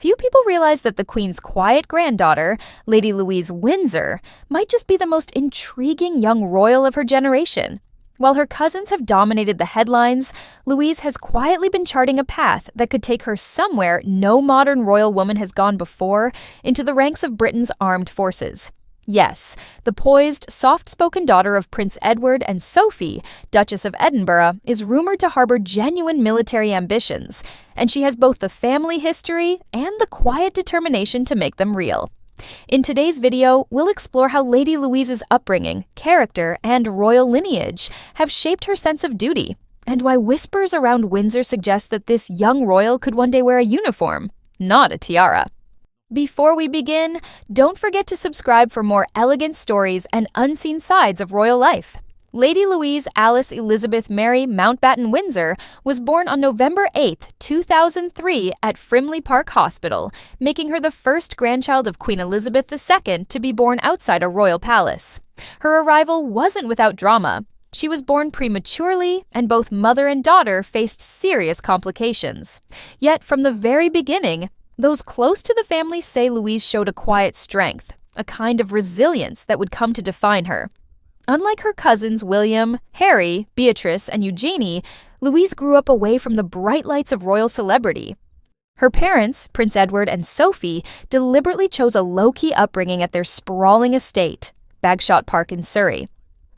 few people realize that the Queen's quiet granddaughter, Lady Louise Windsor, might just be the most intriguing young royal of her generation. While her cousins have dominated the headlines, Louise has quietly been charting a path that could take her somewhere no modern royal woman has gone before, into the ranks of Britain's armed forces. Yes, the poised, soft-spoken daughter of Prince Edward and Sophie, Duchess of Edinburgh, is rumored to harbor genuine military ambitions, and she has both the family history and the quiet determination to make them real. In today's video, we'll explore how Lady Louise's upbringing, character, and royal lineage have shaped her sense of duty, and why whispers around Windsor suggest that this young royal could one day wear a uniform, not a tiara. Before we begin, don't forget to subscribe for more elegant stories and unseen sides of royal life. Lady Louise Alice Elizabeth Mary Mountbatten Windsor was born on November 8, 2003 at Frimley Park Hospital, making her the first grandchild of Queen Elizabeth II to be born outside a royal palace. Her arrival wasn't without drama. She was born prematurely, and both mother and daughter faced serious complications. Yet from the very beginning, those close to the family say Louise showed a quiet strength, a kind of resilience that would come to define her. Unlike her cousins William, Harry, Beatrice, and Eugenie, Louise grew up away from the bright lights of royal celebrity. Her parents, Prince Edward and Sophie, deliberately chose a low-key upbringing at their sprawling estate, Bagshot Park in Surrey.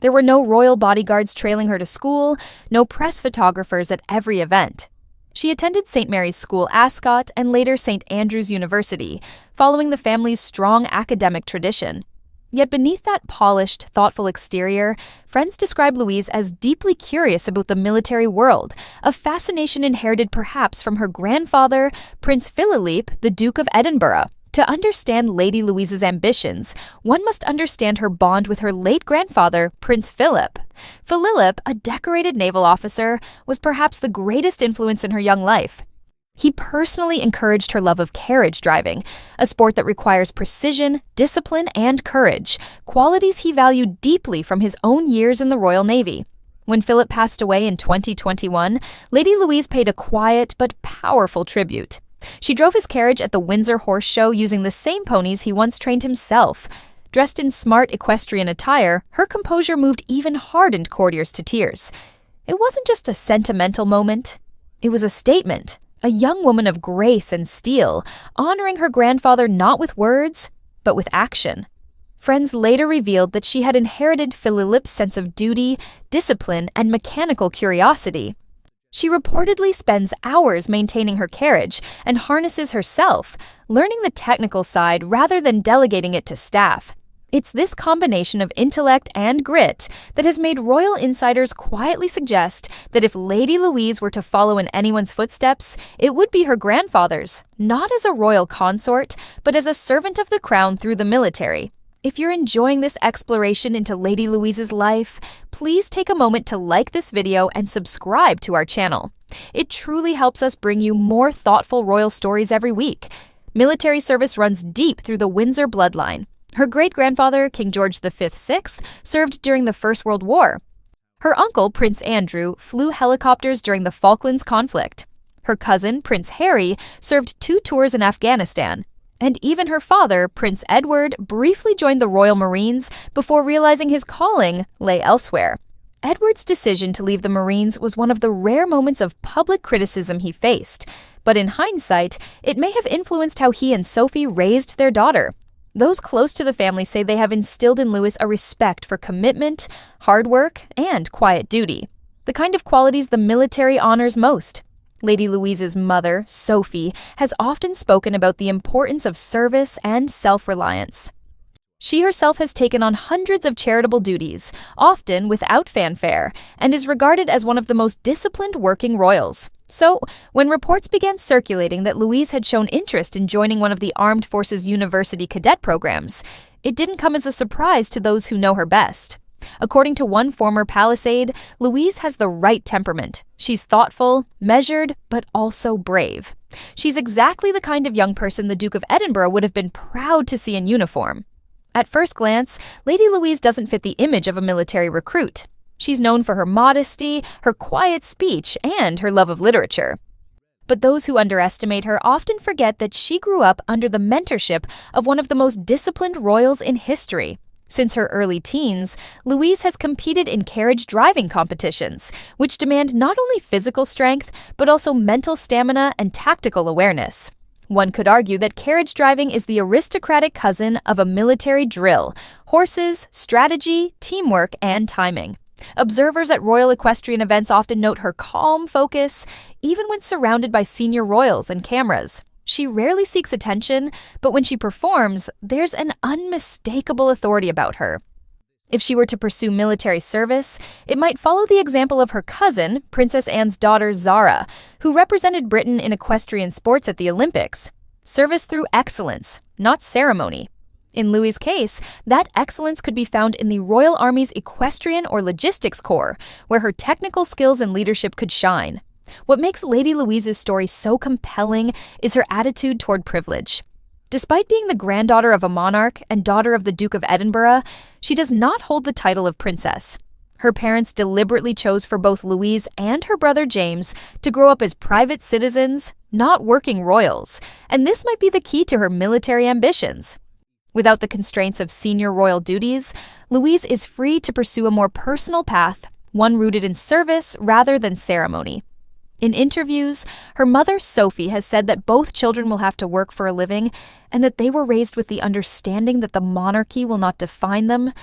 There were no royal bodyguards trailing her to school, no press photographers at every event. She attended St. Mary's School, Ascot, and later St. Andrews University, following the family's strong academic tradition. Yet beneath that polished, thoughtful exterior, friends describe Louise as deeply curious about the military world, a fascination inherited perhaps from her grandfather, Prince Philip, the Duke of Edinburgh. To understand Lady Louise's ambitions, one must understand her bond with her late grandfather, Prince Philip. Philip, a decorated naval officer, was perhaps the greatest influence in her young life. He personally encouraged her love of carriage driving, a sport that requires precision, discipline, and courage, qualities he valued deeply from his own years in the Royal Navy. When Philip passed away in 2021, Lady Louise paid a quiet but powerful tribute. She drove his carriage at the Windsor Horse Show using the same ponies he once trained himself. Dressed in smart equestrian attire, her composure moved even hardened courtiers to tears. It wasn't just a sentimental moment. It was a statement, a young woman of grace and steel, honoring her grandfather not with words, but with action. Friends later revealed that she had inherited Philip's sense of duty, discipline, and mechanical curiosity. She reportedly spends hours maintaining her carriage and harnesses herself, learning the technical side rather than delegating it to staff. It's this combination of intellect and grit that has made royal insiders quietly suggest that if Lady Louise were to follow in anyone's footsteps, it would be her grandfather's, not as a royal consort, but as a servant of the crown through the military. If you're enjoying this exploration into Lady Louise's life, please take a moment to like this video and subscribe to our channel. It truly helps us bring you more thoughtful royal stories every week. Military service runs deep through the Windsor bloodline. Her great-grandfather, King George V/VI, served during the First World War. Her uncle, Prince Andrew, flew helicopters during the Falklands conflict. Her cousin, Prince Harry, served 2 tours in Afghanistan. And even her father, Prince Edward, briefly joined the Royal Marines before realizing his calling lay elsewhere. Edward's decision to leave the Marines was one of the rare moments of public criticism he faced, but in hindsight, it may have influenced how he and Sophie raised their daughter. Those close to the family say they have instilled in Louise a respect for commitment, hard work, and quiet duty, the kind of qualities the military honors most. Lady Louise's mother, Sophie, has often spoken about the importance of service and self-reliance. She herself has taken on hundreds of charitable duties, often without fanfare, and is regarded as one of the most disciplined working royals. So, when reports began circulating that Louise had shown interest in joining one of the Armed Forces University cadet programs, it didn't come as a surprise to those who know her best. According to one former Palisade, Louise has the right temperament. She's thoughtful, measured, but also brave. She's exactly the kind of young person the Duke of Edinburgh would have been proud to see in uniform. At first glance, Lady Louise doesn't fit the image of a military recruit. She's known for her modesty, her quiet speech, and her love of literature. But those who underestimate her often forget that she grew up under the mentorship of one of the most disciplined royals in history. Since her early teens, Louise has competed in carriage driving competitions, which demand not only physical strength, but also mental stamina and tactical awareness. One could argue that carriage driving is the aristocratic cousin of a military drill: horses, strategy, teamwork, and timing. Observers at royal equestrian events often note her calm focus, even when surrounded by senior royals and cameras. She rarely seeks attention, but when she performs, there's an unmistakable authority about her. If she were to pursue military service, it might follow the example of her cousin, Princess Anne's daughter Zara, who represented Britain in equestrian sports at the Olympics. Service through excellence, not ceremony. In Louis' case, that excellence could be found in the Royal Army's Equestrian or Logistics Corps, where her technical skills and leadership could shine. What makes Lady Louise's story so compelling is her attitude toward privilege. Despite being the granddaughter of a monarch and daughter of the Duke of Edinburgh, she does not hold the title of princess. Her parents deliberately chose for both Louise and her brother James to grow up as private citizens, not working royals, and this might be the key to her military ambitions. Without the constraints of senior royal duties, Louise is free to pursue a more personal path, one rooted in service rather than ceremony. In interviews, her mother, Sophie, has said that both children will have to work for a living and that they were raised with the understanding that the monarchy will not define them.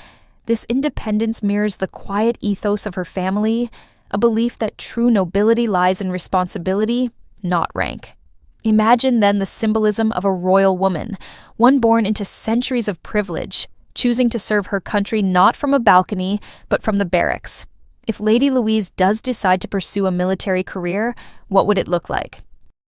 This independence mirrors the quiet ethos of her family, a belief that true nobility lies in responsibility, not rank. Imagine then the symbolism of a royal woman, one born into centuries of privilege, choosing to serve her country not from a balcony, but from the barracks. If Lady Louise does decide to pursue a military career, what would it look like?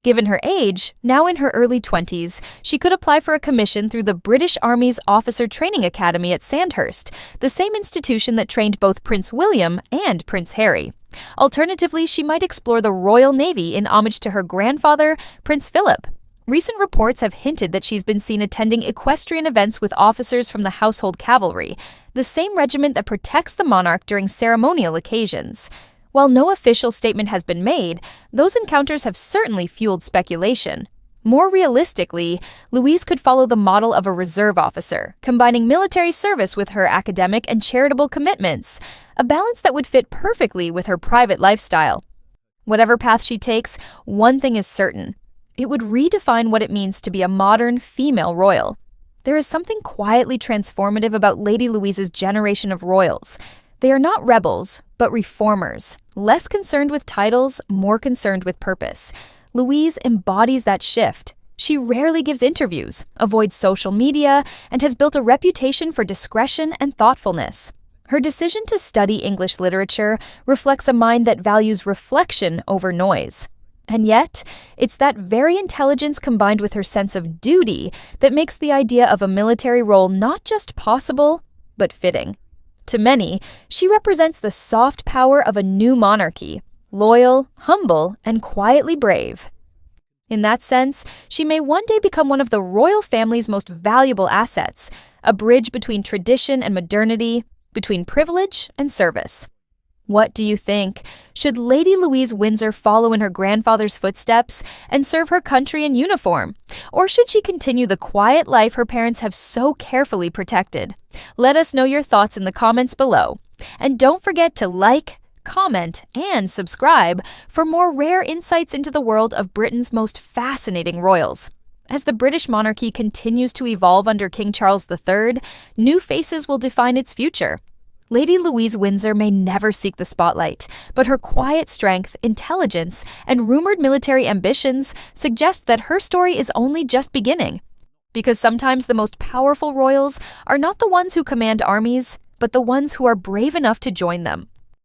Given her age, now in her early 20s, she could apply for a commission through the British Army's Officer Training Academy at Sandhurst, the same institution that trained both Prince William and Prince Harry. Alternatively, she might explore the Royal Navy in homage to her grandfather, Prince Philip. Recent reports have hinted that she's been seen attending equestrian events with officers from the Household Cavalry, the same regiment that protects the monarch during ceremonial occasions. While no official statement has been made, those encounters have certainly fueled speculation. More realistically, Louise could follow the model of a reserve officer, combining military service with her academic and charitable commitments, a balance that would fit perfectly with her private lifestyle. Whatever path she takes, one thing is certain: it would redefine what it means to be a modern female royal. There is something quietly transformative about Lady Louise's generation of royals. They are not rebels, but reformers, less concerned with titles, more concerned with purpose. Louise embodies that shift. She rarely gives interviews, avoids social media, and has built a reputation for discretion and thoughtfulness. Her decision to study English literature reflects a mind that values reflection over noise. And yet, it's that very intelligence combined with her sense of duty that makes the idea of a military role not just possible, but fitting. To many, she represents the soft power of a new monarchy, loyal, humble, and quietly brave. In that sense, she may one day become one of the royal family's most valuable assets, a bridge between tradition and modernity, between privilege and service. What do you think? Should Lady Louise Windsor follow in her grandfather's footsteps and serve her country in uniform? Or should she continue the quiet life her parents have so carefully protected? Let us know your thoughts in the comments below. And don't forget to like, comment, and subscribe for more rare insights into the world of Britain's most fascinating royals. As the British monarchy continues to evolve under King Charles III, new faces will define its future. Lady Louise Windsor may never seek the spotlight, but her quiet strength, intelligence, and rumored military ambitions suggest that her story is only just beginning. Because sometimes the most powerful royals are not the ones who command armies, but the ones who are brave enough to join them.